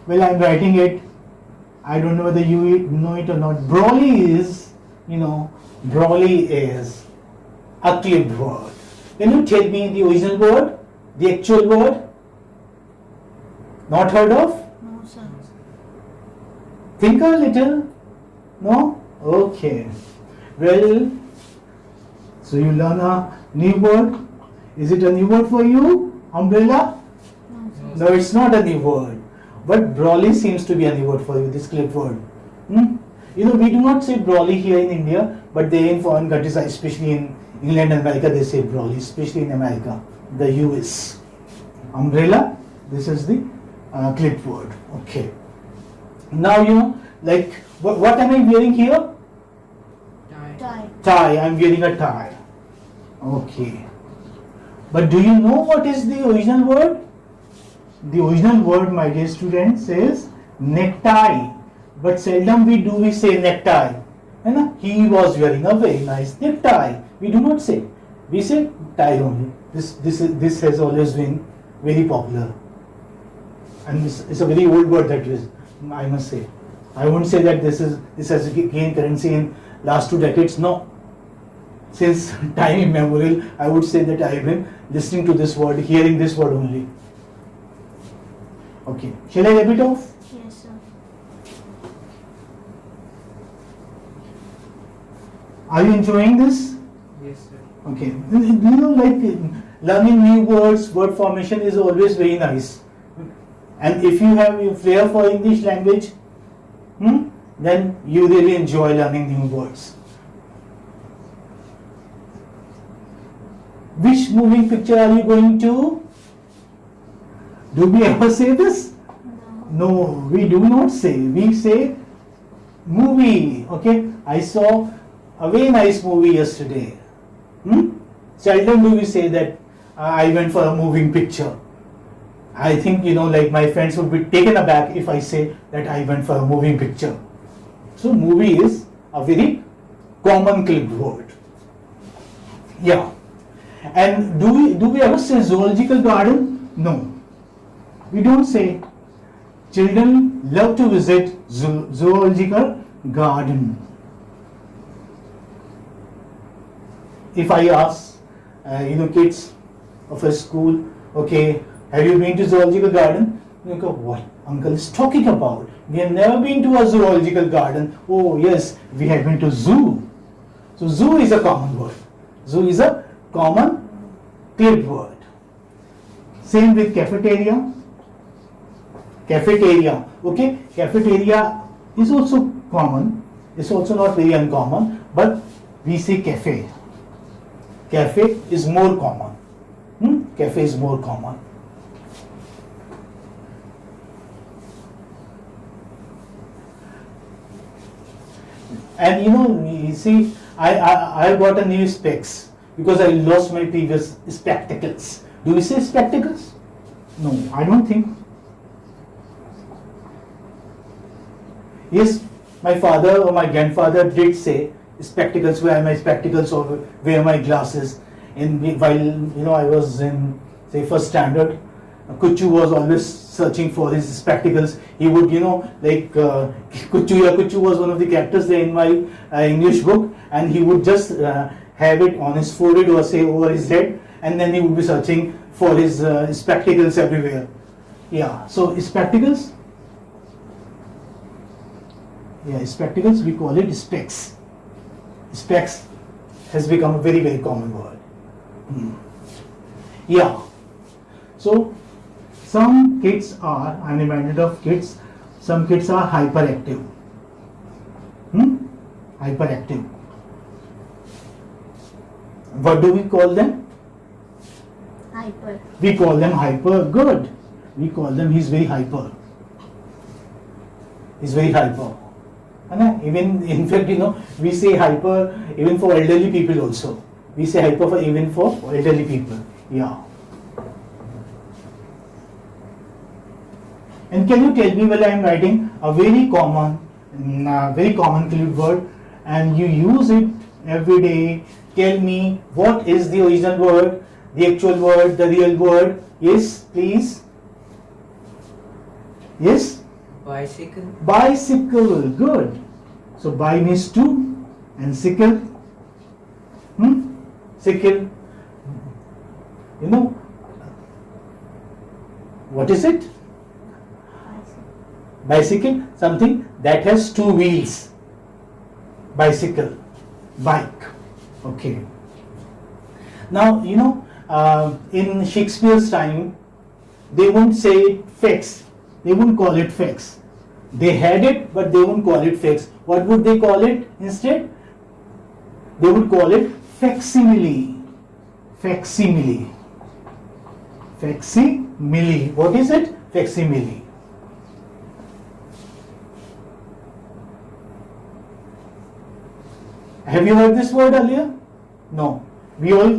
Well, I'm writing it. I don't know whether you know it or not. Broly is a clipped word. Can you tell me the original word? The actual word? Not heard of? No, sir. Think a little. No? Okay. Well, so you learn a new word. Is it a new word for you? Umbrella? No, sir. No, it's not a new word. But Brawly seems to be a new word for you, this clip word. We do not say Brawly here in India, but they in foreign countries, especially in England and America, they say Brawly, especially in America, the US. Umbrella, this is the clip word. Okay. Now, what am I wearing here? Tie. Tie. I'm wearing a tie. Okay. But do you know what is the original word? The original word, my dear students, is necktie. But seldom we say necktie. He was wearing a very nice necktie. We do not say. We say tie only. This has always been very popular. And it's a very old word that is, I must say. I won't say that this has gained currency in last 2 decades. No. Since time immemorial, I would say that I have been listening to this word, hearing this word only. Okay. Shall I repeat off? Yes, sir. Are you enjoying this? Yes, sir. Okay. Learning new words, word formation is always very nice. And if you have a flair for English language, then you really enjoy learning new words. Which moving picture are you going to? Do we ever say this? No. No, we do not say. We say movie. Okay, I saw a very nice movie yesterday. Seldom do we say that I went for a moving picture. I think, my friends would be taken aback if I say that I went for a moving picture. So movie is a very common clipped word. Yeah. And do we ever say zoological garden? No. We don't say. Children love to visit zoological garden. If I ask, kids of a school, okay, have you been to zoological garden? You go, what uncle is talking about? We have never been to a zoological garden. Oh yes, we have been to zoo. So zoo is a common word. Zoo is a common clipped word. Same with cafeteria. Cafeteria. Okay, cafeteria is also common. It's also not very uncommon, but we say cafe. Cafe is more common. Cafe is more common. And you see, I got a new specs because I lost my previous spectacles. Do we say spectacles? No, I don't think. Yes, my father or my grandfather did say spectacles, wear my spectacles or wear my glasses. While I was in, say, first standard, Kuchu was always searching for his spectacles. He would, Kuchu was one of the characters there in my English book, and he would just have it on his forehead or say over his head, and then he would be searching for his spectacles everywhere. Yeah, so spectacles. Yeah, spectacles, we call it specs. Specs has become a very, very common word. Yeah. So, some kids are, I'm reminded of kids, some kids are hyperactive. Hyperactive. What do we call them? Hyper. We call them hyper. Good. We call them, he's very hyper. He's very hyper. And even, in fact, we say hyper even for elderly people also. We say hyper even for elderly people. Yeah. And can you tell me, while I am writing a very common clipped word, and you use it every day, tell me what is the original word, the actual word, the real word? Yes, please. Yes? Bicycle. Bicycle, good. So bi means two and sickle. Sickle. You know, what is it? Bicycle, something that has two wheels. Bicycle, bike. Okay. Now, you know, in Shakespeare's time, they wouldn't say fax. They wouldn't call it fax. They had it, but they wouldn't call it fax. What would they call it instead? They would call it facsimile. Facsimile. Facsimile. What is it? Facsimile. Have you heard this word earlier? No. We all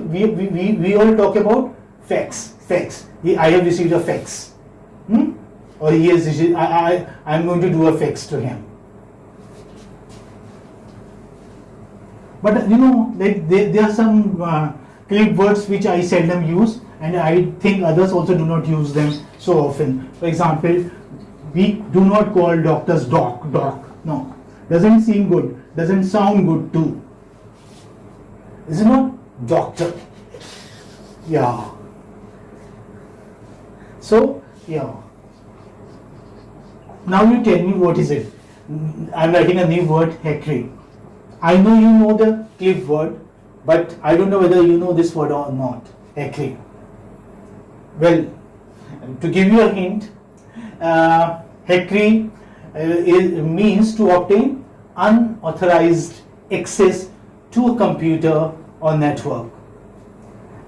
talk about fax. Fax. I have received a fax. Or he has received, I'm going to do a fax to him. But you know, there are some clip words which I seldom use, and I think others also do not use them so often. For example, we do not call doctors doc. No. Doesn't seem good. Doesn't sound good too. Is it not? Doctor. Yeah. So, yeah. Now you tell me what is it. I'm writing a new word, hackery. I know you know the clip word, but I don't know whether you know this word or not. Hackery. Well, to give you a hint, hackery means to obtain unauthorized access to a computer or network.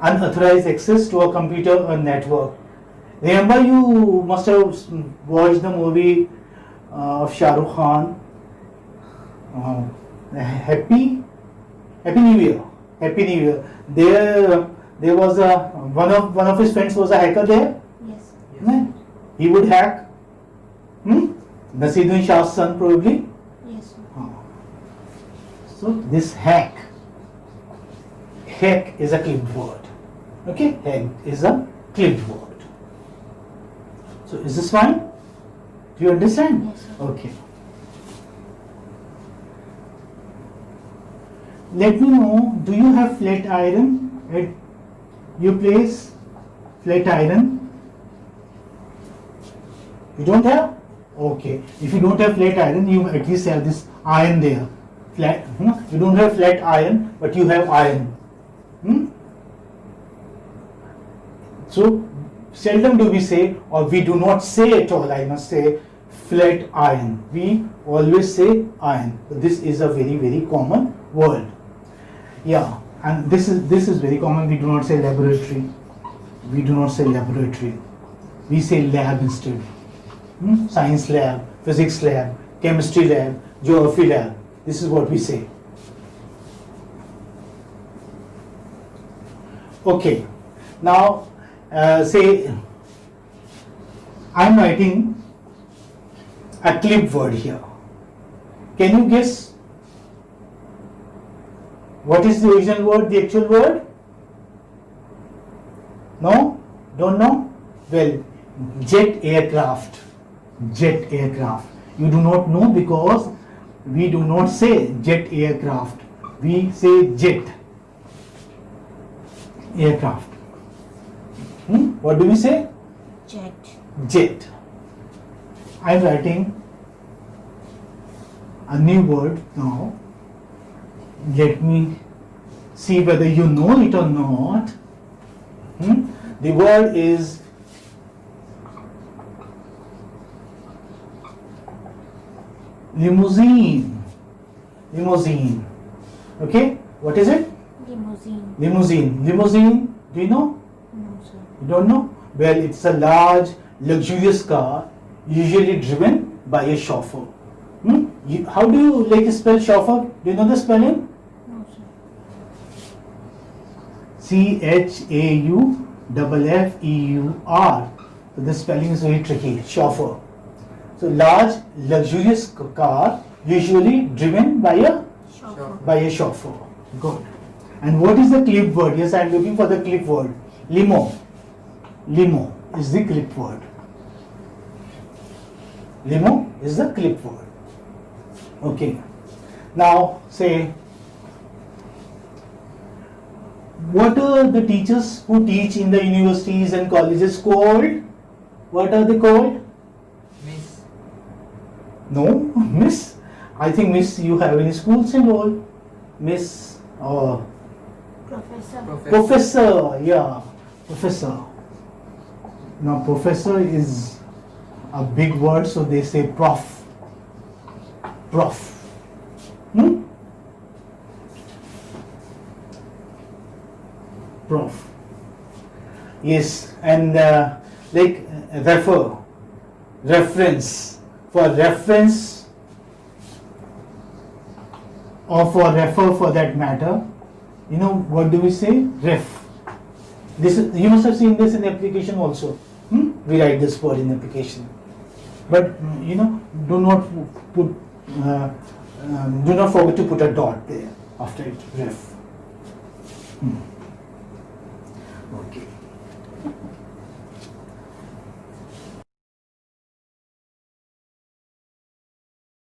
Unauthorized access to a computer or network. Remember, you must have watched the movie of Shah Rukh Khan, Happy New Year. Happy New Year. There was one of his friends was a hacker there. Yes. Yes. He would hack. Nasiruddin Shah's son probably. Yes. So this hack is a clipped word. Okay, hack is a clipped word. So is this fine? Do you understand? Yes, sir. Okay. Let me know, do you have flat iron at your place? Flat iron? You don't have? Okay. If you don't have flat iron, you at least have this iron there. Flat. You don't have flat iron, but you have iron. So seldom do we say, or we do not say at all, I must say, flat iron. We always say iron. This is a very, very common word. Yeah, and this is very common. We do not say laboratory. We do not say laboratory. We say lab instead. Science lab, physics lab, chemistry lab, geography lab. This is what we say. Okay. Now, say I'm writing a clip word here. Can you guess what is the original word, the actual word? No? Don't know? Well, jet aircraft. Jet aircraft. You do not know because we do not say jet aircraft. We say jet aircraft. What do we say? Jet. Jet. I am writing a new word now. Let me see whether you know it or not. The word is limousine. Limousine. Okay? What is it? Limousine. Limousine. Limousine. Do you know? No, sir. You don't know? Well, it's a large, luxurious car, usually driven by a chauffeur. How do you like to spell chauffeur? Do you know the spelling? No, sir. CHAUFFEUR. So the spelling is very tricky. Chauffeur. So large, luxurious car, usually driven by a chauffeur. Good. And what is the clip word? Yes, I am looking for the clip word. Limo. Limo is the clip word. Limo is the clip word. Okay. Now say, what are the teachers who teach in the universities and colleges called? What are they called? Miss. No, miss. I think miss you have in schools and all. Miss or Professor. professor. Yeah, professor. Now professor is a big word, so they say prof. Prof. Hmm? Prof. Yes, and like refer, reference, for reference or for refer for that matter, you know what do we say? Ref. This is, you must have seen this in the application also. We write this word in application, but you know, do not put, do not forget to put a dot there after it. Ref.